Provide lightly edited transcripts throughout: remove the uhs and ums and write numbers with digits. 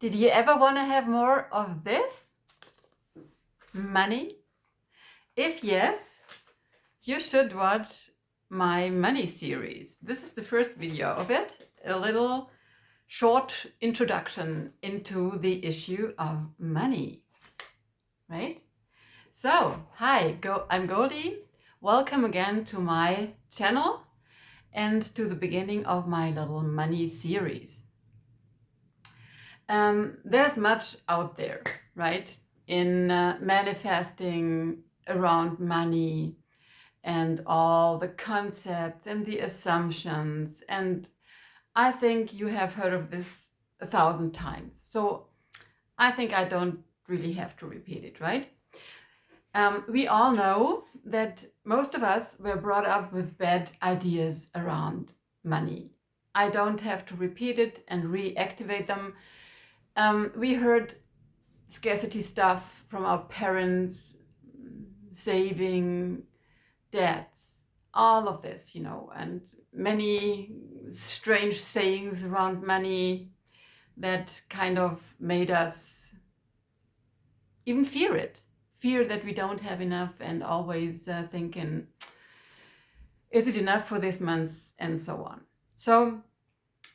Did you ever want to have more of this? Money? If yes, you should watch my money series. This is the first video of it, a little short introduction into the issue of money, right? So, hi, I'm Goldie. Welcome again to my channel and to the beginning of my little money series. There's much out there, right? In manifesting around money and all the concepts and the assumptions. And I think you have heard of this 1,000 times. So I think I don't really have to repeat it, right? We all know that most of us were brought up with bad ideas around money. I don't have to repeat it and reactivate them. We heard scarcity stuff from our parents, saving, debts, all of this, and many strange sayings around money that kind of made us even fear that we don't have enough and always thinking, is it enough for this month, and so on. So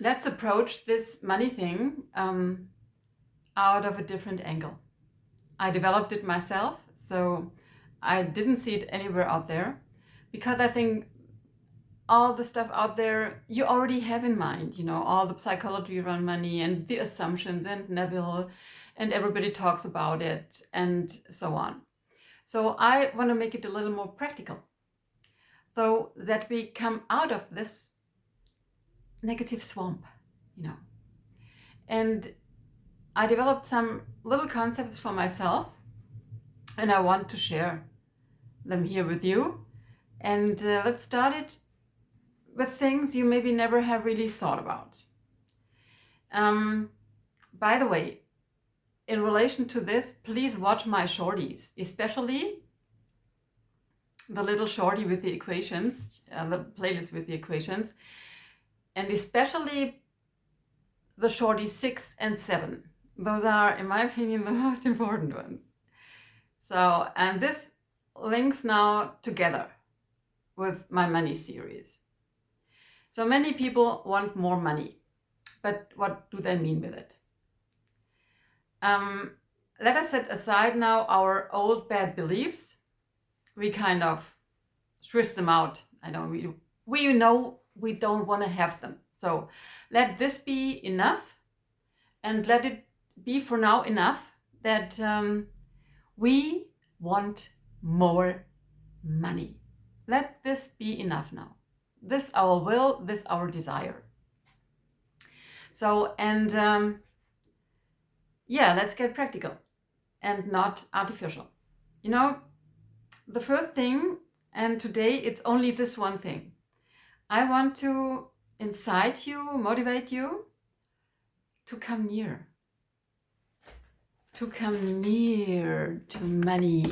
let's approach this money thing out of a different angle. I developed it myself, so I didn't see it anywhere out there, because I think all the stuff out there you already have in mind, all the psychology around money and the assumptions and Neville, and everybody talks about it and so on. So I want to make it a little more practical, so that we come out of this negative swamp, And I developed some little concepts for myself, and I want to share them here with you. And let's start it with things you maybe never have really thought about. By the way, in relation to this, please watch my shorties, especially the little shorty with the equations, the playlist with the equations, and especially the shorty 6 and 7. Those are, in my opinion, the most important ones. So, and this links now together with my money series. So many people want more money, but what do they mean with it? Let us set aside now our old bad beliefs. We kind of swish them out. We know we don't want to have them. So let this be enough, and let it be for now enough that we want more money. Let this be enough now. This our will, this our desire. So, and let's get practical and not artificial. The first thing, and today it's only this one thing, I want to incite you, motivate you to come near. To come near to money.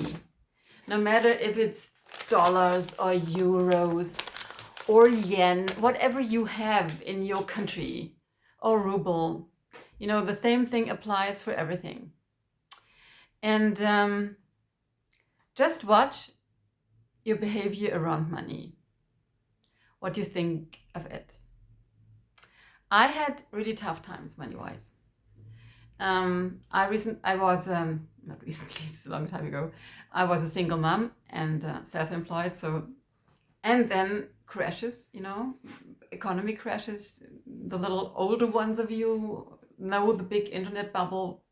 No matter if it's dollars or euros or yen, whatever you have in your country, or ruble, the same thing applies for everything. And just watch your behavior around money, what you think of it. I had really tough times money-wise. Not recently, it's a long time ago. I was a single mom and self-employed. And then crashes, economy crashes. The little older ones of you know the big internet bubble,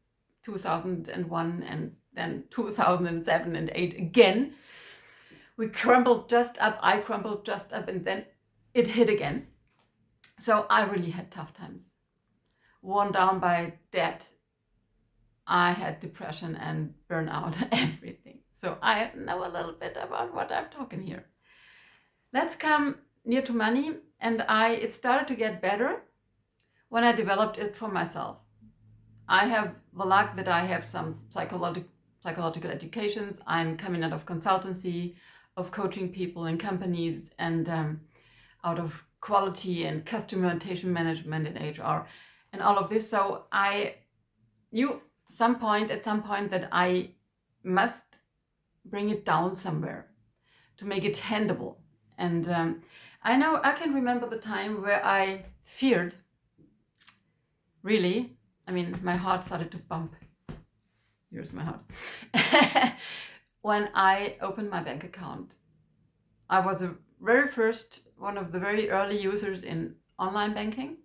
2001, and then 2007 and 8 again. We crumbled just up, I crumbled just up, and then it hit again. So I really had tough times. Worn down by debt. I had depression and burnout, everything. So I know a little bit about what I'm talking here. Let's come near to money. And it started to get better when I developed it for myself. I have the luck that I have some psychological educations. I'm coming out of consultancy, of coaching people in companies, and out of quality and customer retention management and HR and all of this. So I at some point that I must bring it down somewhere to make it tangible. And I can remember the time where I feared, really, my heart started to bump. Here's my heart. When I opened my bank account. I was one of the very early users in online banking.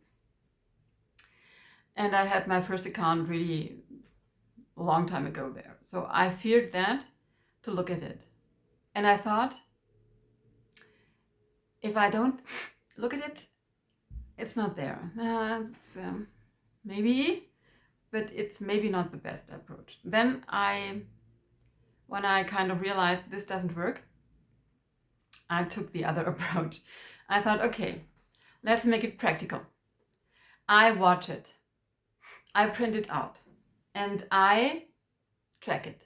And I had my first account really a long time ago there. So I feared that to look at it. And I thought, if I don't look at it, it's not there. Maybe, but it's maybe not the best approach. Then when I kind of realized this doesn't work, I took the other approach. I thought, okay, let's make it practical. I watch it. I print it out and I track it.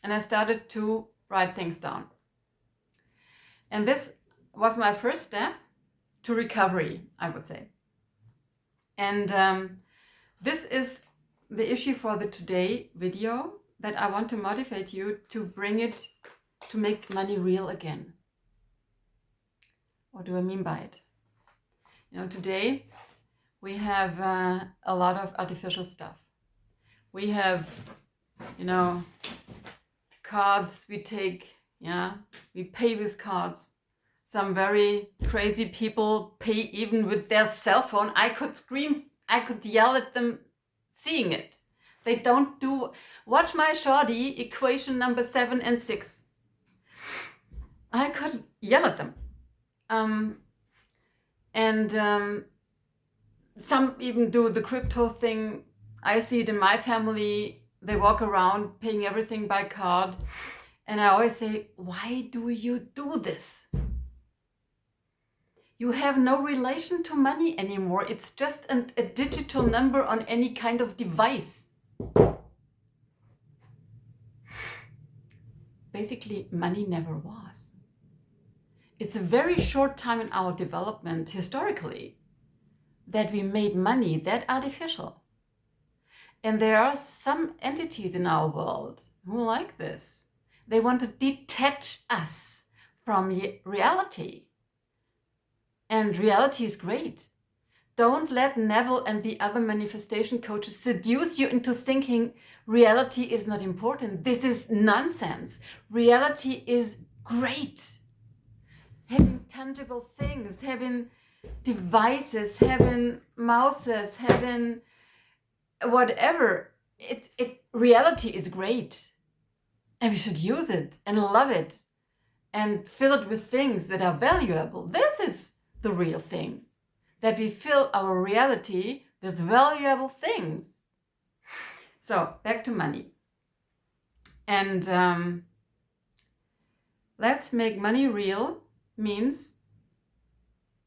And I started to write things down. And this was my first step to recovery, I would say. And this is the issue for the today video, that I want to motivate you to make money real again. What do I mean by it? Today we have a lot of artificial stuff. We have, cards we take, we pay with cards. Some very crazy people pay even with their cell phone. I could scream, I could yell at them seeing it. They don't do, watch my shorty, equation number 7 and 6. I could yell at them. Some even do the crypto thing. I see it in my family. They walk around paying everything by card. And I always say, why do you do this? You have no relation to money anymore. It's just a digital number on any kind of device. Basically, money never was. It's a very short time in our development, historically, that we made money that artificial. And there are some entities in our world who like this. They want to detach us from reality. And reality is great. Don't let Neville and the other manifestation coaches seduce you into thinking reality is not important. This is nonsense. Reality is great. Having tangible things, having devices, having mouses, having whatever. Reality is great. And we should use it and love it and fill it with things that are valuable. This is the real thing. That we fill our reality with valuable things. So, back to money. And let's make money real means,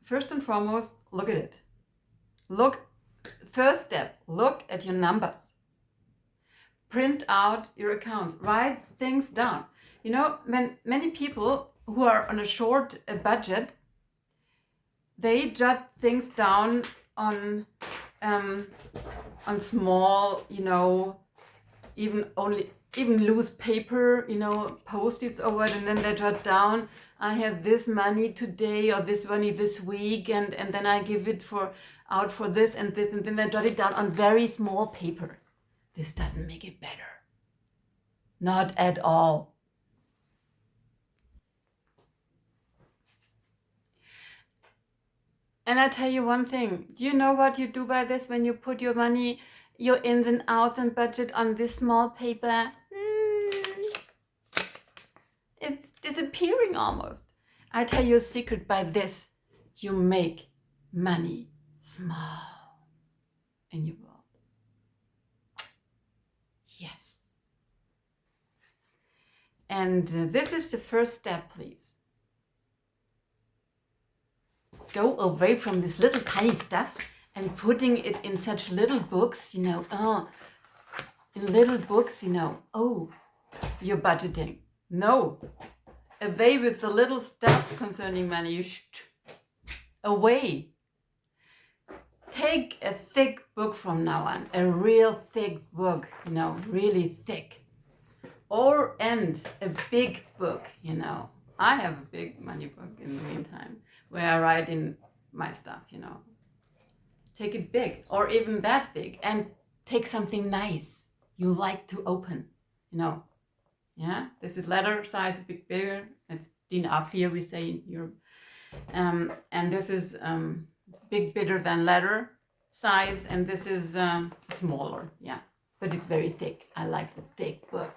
first and foremost, look at it. First step, look at your numbers. Print out your accounts. Write things down. When many people who are on a short budget, they jot things down on small, even loose paper, Post-its or what, and then they jot down, I have this money today or this money this week, and then I give it out for this, and then they jot it down on very small paper. This doesn't make it better. Not at all. And I tell you one thing, do you know what you do by this when you put your money, your ins and outs and budget on this small paper? It's disappearing almost. I tell you a secret, by this, you make money small in your world. Yes. And this is the first step, please. Go away from this little tiny stuff and putting it in such little books, in little books, you're budgeting. No, away with the little stuff concerning money. Away. take a thick book from now on, a real thick book, you know, really thick. And a big book, you know. I have a big money book in the meantime, where I write in my stuff, you know. Take it big, or even that big, and take something nice you like to open, you know. Yeah, this is letter size, a bit bigger. It's DIN A4, we say in Europe. And this is bigger than letter size, and this is smaller, yeah. But it's very thick. I like the thick book.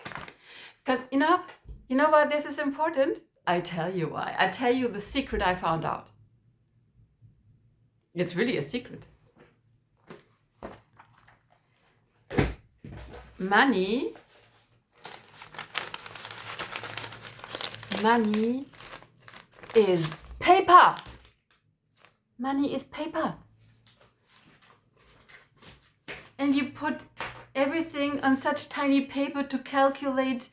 Because, you know why this is important? I tell you why. I tell you the secret I found out. It's really a secret. Money is paper. Money is paper. And you put everything on such tiny paper to calculate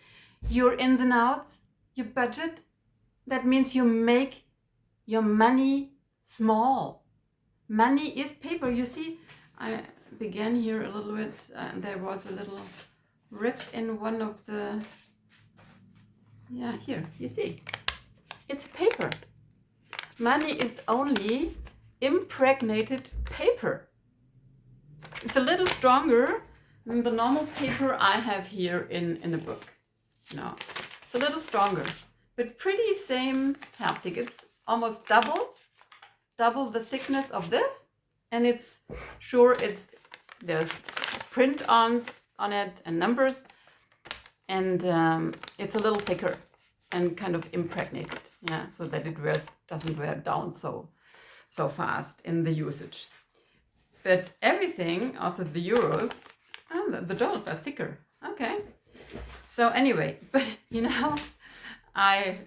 your ins and outs, your budget. That means you make your money small. Money is paper. You see, I began here a little bit. There was a little rip in one of the... Yeah, here, you see. It's paper. Money is only impregnated paper. It's a little stronger than the normal paper I have here in the book. No, it's a little stronger, but pretty same haptic. It's almost double the thickness of this, and there's print-ons on it and numbers, and it's a little thicker and kind of impregnated, yeah, so that it doesn't wear down so fast in the usage. But everything, also the euros, the dollars are thicker. Okay. So anyway, but you know, I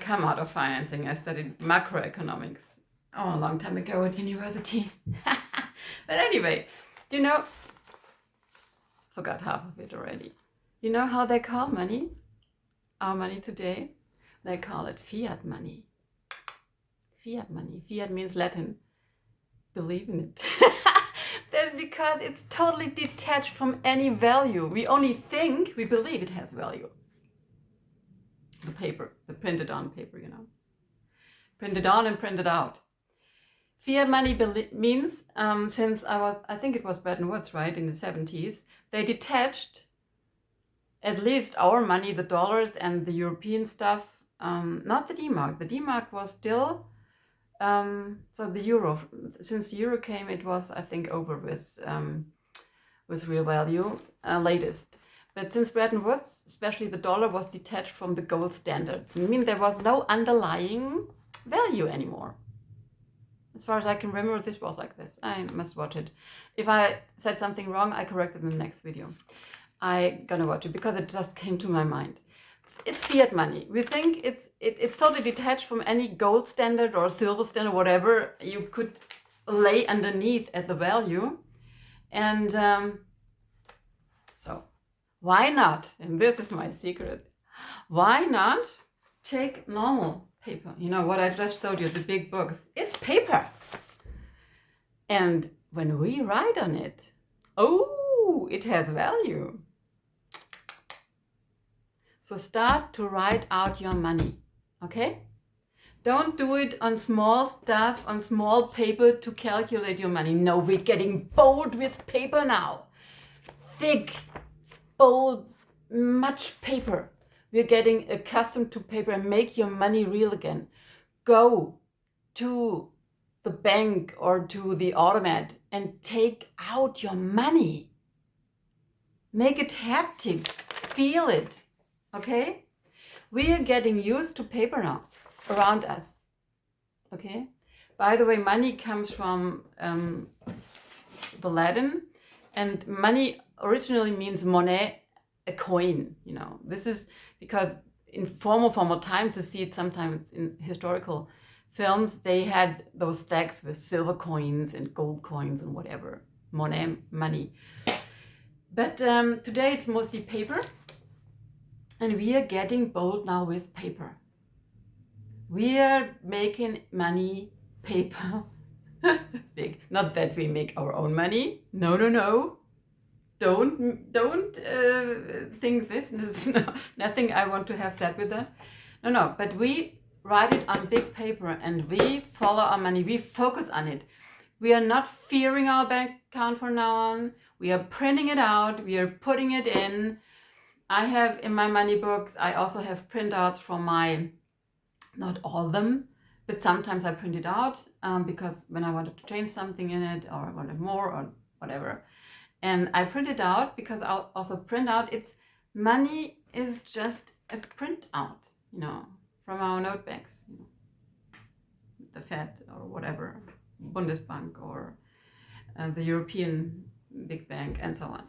come out of financing. I studied macroeconomics a long time ago at university. But anyway, you know, forgot half of it already. You know how they call money? Our money today? They call it fiat money. Fiat money. Fiat means Latin. Believe in it. That's because it's totally detached from any value. We only think, we believe it has value. The paper, the printed on paper, you know. Printed on and printed out. Fiat money means, since I think it was Bretton Woods, right, in the 70s, they detached at least our money, the dollars and the European stuff, not the D-mark. The D-mark was still... so the euro, since the euro came, it was, I think, over with real value, latest. But since Bretton Woods, especially the dollar was detached from the gold standard. I mean, there was no underlying value anymore. As far as I can remember, this was like this. I must watch it. If I said something wrong, I correct it in the next video. I'm gonna watch it because it just came to my mind. It's fiat money. We think it's totally detached from any gold standard or silver standard, whatever you could lay underneath at the value. And so why not? And this is my secret. Why not take normal paper? You know what I just told you, the big books. It's paper. And when we write on it, oh, it has value. So start to write out your money, okay? Don't do it on small stuff, on small paper to calculate your money. No, we're getting bold with paper now. Thick, bold, much paper. We're getting accustomed to paper and make your money real again. Go to the bank or to the automat and take out your money. Make it haptic, feel it. Okay, we are getting used to paper now around us. Okay, by the way, money comes from the Latin, and money originally means monnaie, a coin. You know, this is because in former times, you see it sometimes in historical films, they had those stacks with silver coins and gold coins and whatever, monnaie, money. But today it's mostly paper. And we are getting bold now with paper. We are making money paper. Big. Not that we make our own money. No, no, no. Don't think this. This is nothing I want to have said with that. No, no. But we write it on big paper and we follow our money. We focus on it. We are not fearing our bank account from now on. We are printing it out. We are putting it in. I have in my money books, I also have printouts from my, not all of them, but sometimes I print it out because when I wanted to change something in it or I wanted more or whatever. And I print it out because I'll also print out, money is just a printout, from our notebanks, the Fiat or whatever, Bundesbank or the European big bank and so on.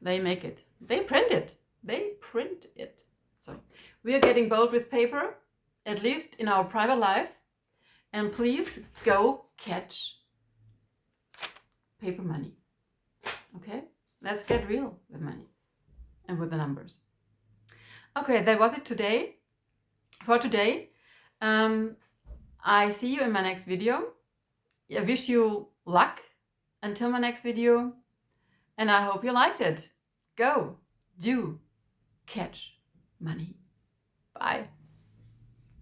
They make it. They print it. They print it. So we are getting bold with paper, at least in our private life. And please go catch paper money. Okay? Let's get real with money and with the numbers. Okay, that was it today. For today, I see you in my next video. I wish you luck until my next video. And I hope you liked it. Go, do, catch money. Bye.